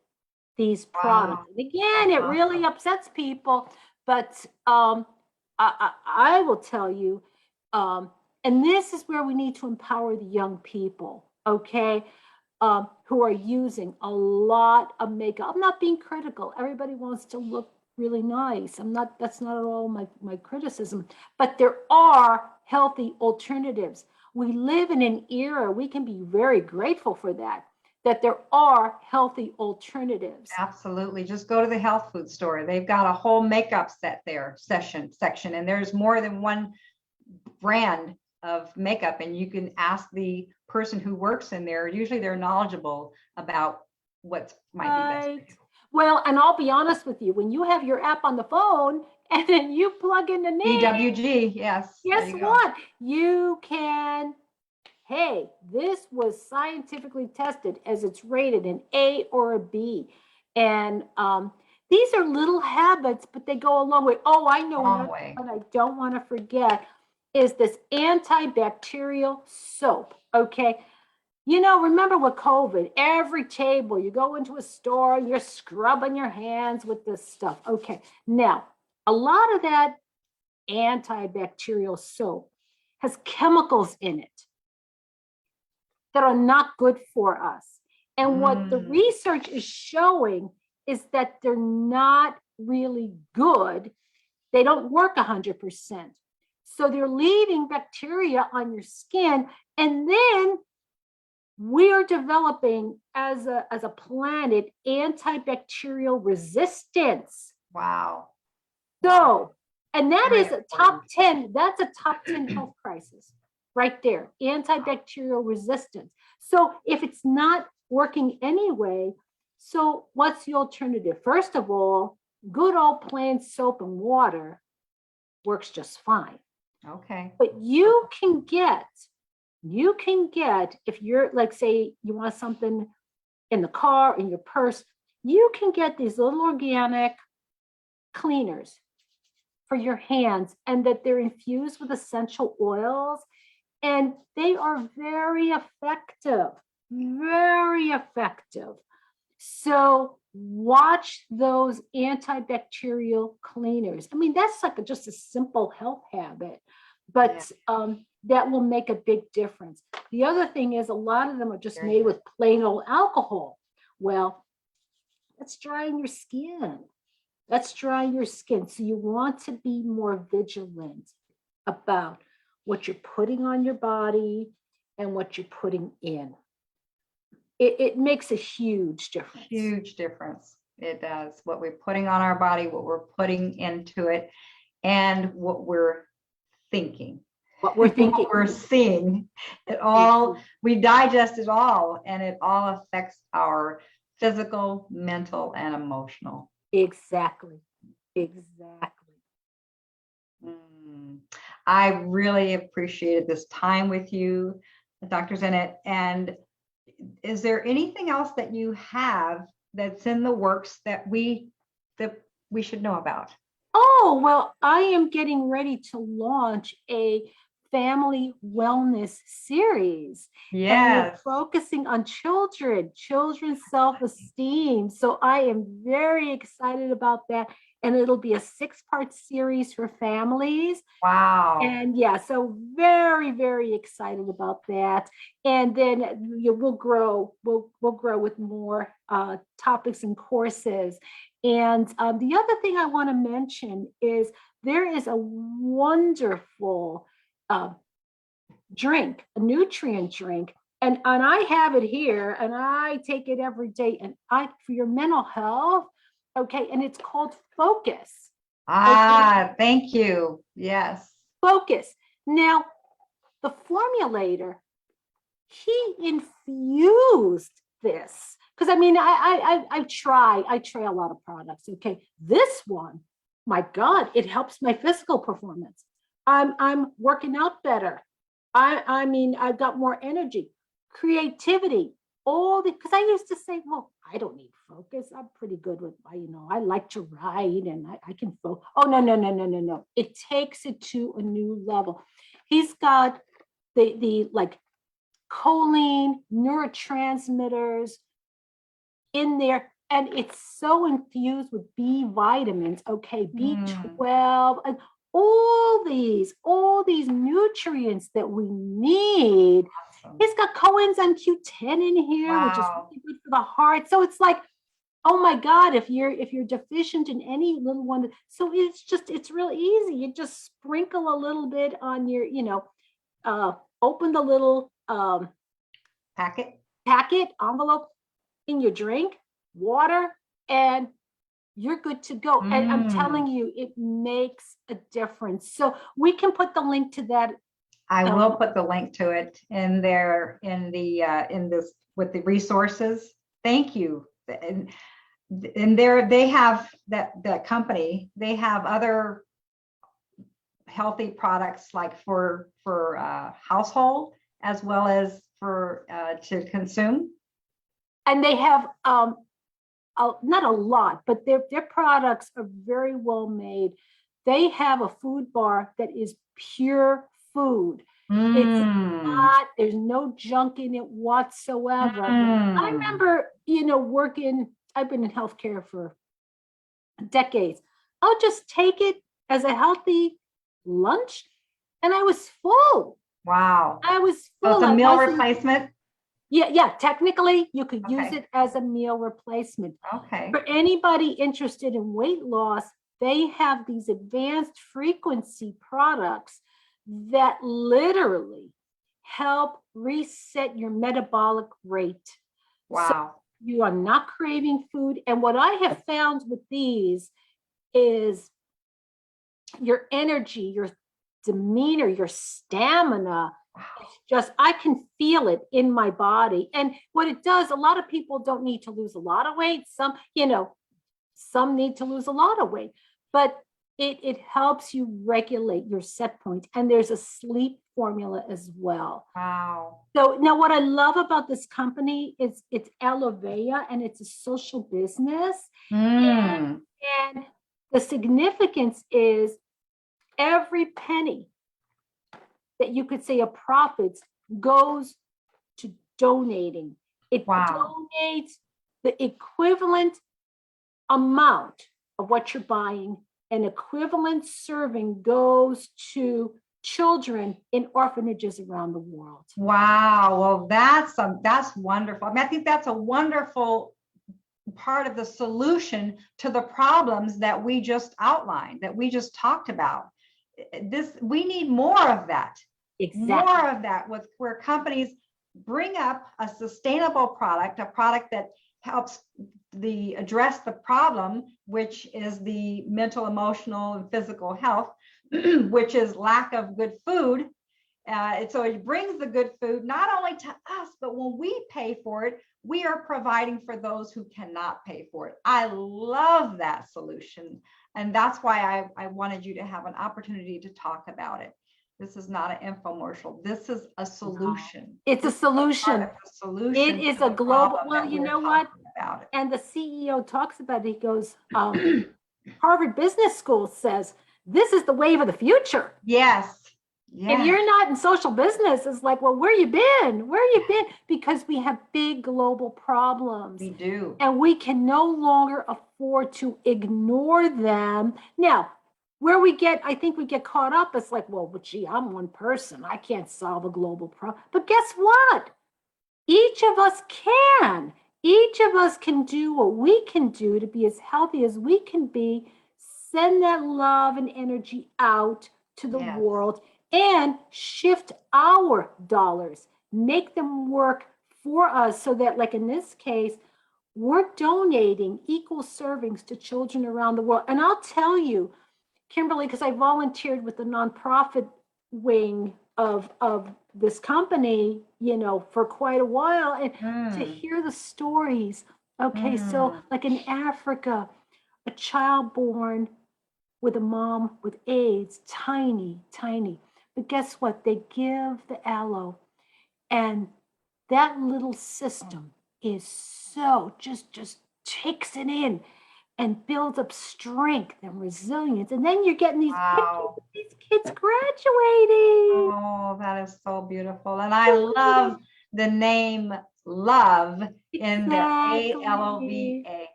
Speaker 2: these products. Wow. Again, it really upsets people, but I will tell you, and this is where we need to empower the young people, okay, who are using a lot of makeup. I'm not being critical. Everybody wants to look really nice. That's not at all my criticism, but there are healthy alternatives. We live in an era, we can be very grateful for that, that there are healthy alternatives.
Speaker 1: Absolutely. Just go to the health food store. They've got a whole makeup set there, section, and there's more than one brand of makeup, and you can ask the person who works in there. Usually they're knowledgeable about what might be best for you.
Speaker 2: Well, and I'll be honest with you, when you have your app on the phone and then you plug in the name,
Speaker 1: EWG, yes.
Speaker 2: guess what? You can, hey, this was scientifically tested as it's rated an A or a B. And these are little habits, but they go a long way. Oh, I know what I don't want to forget is this antibacterial soap, okay? You know, remember with COVID, every table, you go into a store, you're scrubbing your hands with this stuff. Okay, now, a lot of that antibacterial soap has chemicals in it that are not good for us. And what the research is showing is that they're not really good. They don't work 100%. So they're leaving bacteria on your skin, and then we are developing as a planet antibacterial resistance.
Speaker 1: Wow.
Speaker 2: So, and that is a top 10, that's a top 10 health crisis right there, antibacterial resistance. So if it's not working anyway, so what's the alternative? First of all, good old plain soap and water works just fine.
Speaker 1: Okay.
Speaker 2: But you can get, if you're like, say you want something in the car, in your purse, you can get these little organic cleaners for your hands, and that they're infused with essential oils, and they are very effective, very effective. So watch those antibacterial cleaners. I mean, that's like just a simple health habit, but that will make a big difference. The other thing is a lot of them are just made with plain old alcohol. Well, that's drying your skin. That's drying your skin. So you want to be more vigilant about what you're putting on your body and what you're putting in. It makes a huge difference.
Speaker 1: Huge difference. It does. What we're putting on our body, what we're putting into it, and what we're thinking. What we're seeing. It all, we digest it all, and it all affects our physical, mental, and emotional.
Speaker 2: Exactly.
Speaker 1: I really appreciated this time with you, Dr. Zennett. And is there anything else that you have that's in the works that we should know about?
Speaker 2: Oh, well, I am getting ready to launch a family wellness series.
Speaker 1: Yes.
Speaker 2: And focusing on children's self-esteem. So I am very excited about that. And it'll be a 6-part series for families.
Speaker 1: Wow.
Speaker 2: And yeah, so very, very excited about that. And then we'll grow with more topics and courses. And the other thing I want to mention is there is a wonderful drink, a nutrient drink. And I have it here, and I take it every day, and for your mental health. Okay, and it's called Focus.
Speaker 1: Okay. Thank you. Yes.
Speaker 2: Focus. Now, the formulator, he infused this, because I mean, I try a lot of products. Okay, this one, my God, it helps my physical performance. I'm working out better. I mean, I've got more energy, creativity, because I used to say, well, I don't need focus. I'm pretty good with, I like to write and I can focus. Oh, no. It takes it to a new level. He's got the like choline, neurotransmitters in there, and it's so infused with B vitamins, okay, B12, and all these nutrients that we need. Awesome. It's got coenzyme Q10 in here, which is really good for the heart. So it's like, oh my God, if you're deficient in any little one, so it's real easy. You just sprinkle a little bit on your, open the little
Speaker 1: packet
Speaker 2: packet, envelope in your drink, water, and you're good to go. And I'm telling you, it makes a difference. So we can put the link to that.
Speaker 1: I will put the link to it in there in this with the resources. Thank you. And there they have that company. They have other healthy products like for household as well as for to consume.
Speaker 2: And they have not a lot, but their products are very well made. They have a food bar that is pure food. It's not, there's no junk in it whatsoever. I remember, working, I've been in healthcare for decades. I'll just take it as a healthy lunch, and I was full.
Speaker 1: Wow.
Speaker 2: I was full.
Speaker 1: So it's a meal replacement?
Speaker 2: Yeah. Technically, you could use it as a meal replacement.
Speaker 1: Okay.
Speaker 2: For anybody interested in weight loss, they have these advanced frequency products that literally help reset your metabolic rate.
Speaker 1: Wow.
Speaker 2: So you are not craving food. And what I have found with these is your energy, your demeanor, your stamina. Just, I can feel it in my body. And what it does, a lot of people don't need to lose a lot of weight. Some need to lose a lot of weight, but it helps you regulate your set point. And there's a sleep formula as well.
Speaker 1: Wow.
Speaker 2: So now what I love about this company is it's Elevea, and it's a social business. And the significance is every penny that you could say a profits goes to donating. It donates the equivalent amount of what you're buying. An equivalent serving goes to children in orphanages around the world.
Speaker 1: Wow. Well, that's wonderful. I mean, I think that's a wonderful part of the solution to the problems that we just outlined, that we just talked about. We need more of that.
Speaker 2: Exactly.
Speaker 1: More of that, where companies bring up a sustainable product, a product that helps address the problem, which is the mental, emotional, and physical health, which is lack of good food. So it brings the good food not only to us, but when we pay for it, we are providing for those who cannot pay for it. I love that solution. And that's why I wanted you to have an opportunity to talk about it. This is not an infomercial. This is a solution.
Speaker 2: It's a solution. It is a global, well, you know what? And the CEO talks about it. He goes, Harvard Business School says, this is the wave of the future.
Speaker 1: Yes.
Speaker 2: If you're not in social business, it's like, well, where you been? Where you been? Because we have big global problems.
Speaker 1: We do.
Speaker 2: And we can no longer afford to ignore them. Now, I think we get caught up. It's like, well, gee, I'm one person. I can't solve a global problem. But guess what? Each of us can. Each of us can do what we can do to be as healthy as we can be, send that love and energy out to the world, and shift our dollars, make them work for us so that, like in this case, we're donating equal servings to children around the world. And I'll tell you, Kimberly, because I volunteered with the nonprofit wing of this company, for quite a while, and to hear the stories. Okay, so like in Africa, a child born with a mom with AIDS, tiny. But guess what? They give the aloe, and that little system is so just takes it in and builds up strength and resilience. And then you're getting these kids graduating.
Speaker 1: Oh, that is so beautiful. And I love the name Love in the ALOVA.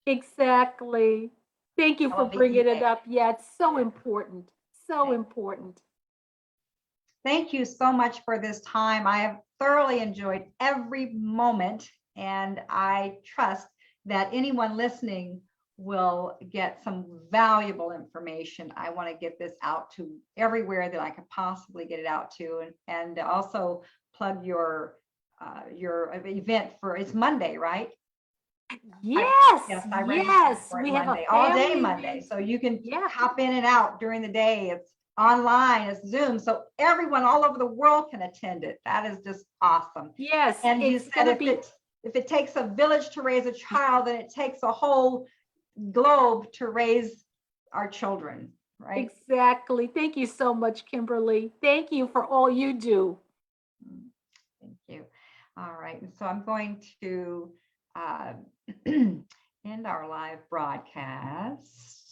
Speaker 2: Exactly. Thank you for bringing it up. Yeah, it's so important. So important.
Speaker 1: Thank you so much for this time. I have thoroughly enjoyed every moment, and I trust that anyone listening will get some valuable information. I want to get this out to everywhere that I can possibly get it out to, and also plug your your event for, it's Monday, right?
Speaker 2: Yes,
Speaker 1: I registered
Speaker 2: yes,
Speaker 1: for it
Speaker 2: we have a
Speaker 1: Monday, all day
Speaker 2: family
Speaker 1: Monday.
Speaker 2: event.
Speaker 1: So you can
Speaker 2: Yeah.
Speaker 1: hop in and out during the day. It's online, it's Zoom. So everyone all over the world can attend it. That is just awesome.
Speaker 2: Yes,
Speaker 1: And you
Speaker 2: it's
Speaker 1: said
Speaker 2: gonna be,
Speaker 1: if it takes a village to raise a child, then it takes a whole globe to raise our children, right?
Speaker 2: exactly. Thank you so much, Kimberly. Thank you for all you do.
Speaker 1: Thank you. All right, and so I'm going to end our live broadcast.